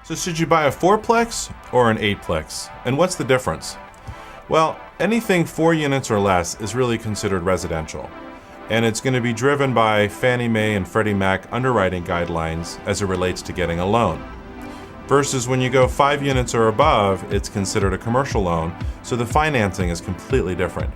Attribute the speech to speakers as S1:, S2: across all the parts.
S1: So should you buy a fourplex or an eightplex? And what's the difference? Well, anything 4 units or less is really considered residential. And it's going to be driven by Fannie Mae and Freddie Mac underwriting guidelines as it relates to getting a loan. Versus when you go 5 units or above, it's considered a commercial loan, so the financing is completely different.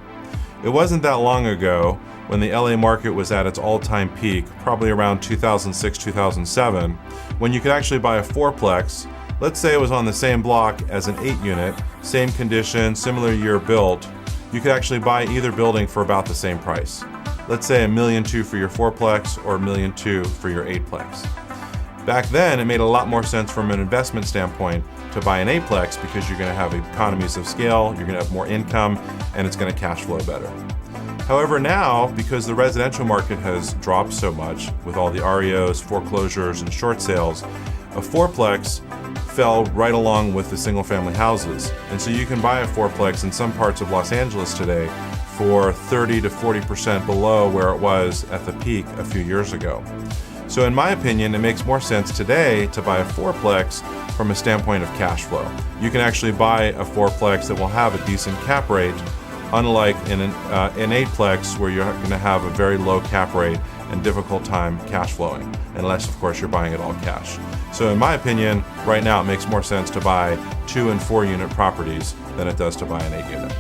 S1: It wasn't that long ago when the LA market was at its all-time peak, probably around 2006, 2007, when you could actually buy a fourplex. Let's say it was on the same block as an 8 unit, same condition, similar year built. You could actually buy either building for about the same price. Let's say $1.2 million for your fourplex or $1.2 million for your eightplex. Back then, it made a lot more sense from an investment standpoint to buy an eightplex because you're going to have economies of scale, you're going to have more income, and it's going to cash flow better. However, now, because the residential market has dropped so much with all the REOs, foreclosures, and short sales, a fourplex fell right along with the single-family houses. And so you can buy a fourplex in some parts of Los Angeles today for 30 to 40% below where it was at the peak a few years ago. So in my opinion, it makes more sense today to buy a fourplex from a standpoint of cash flow. You can actually buy a fourplex that will have a decent cap rate, unlike in an eightplex where you're going to have a very low cap rate and difficult time cash flowing, unless of course you're buying it all cash. So in my opinion, right now it makes more sense to buy 2 and 4 unit properties than it does to buy an 8 unit.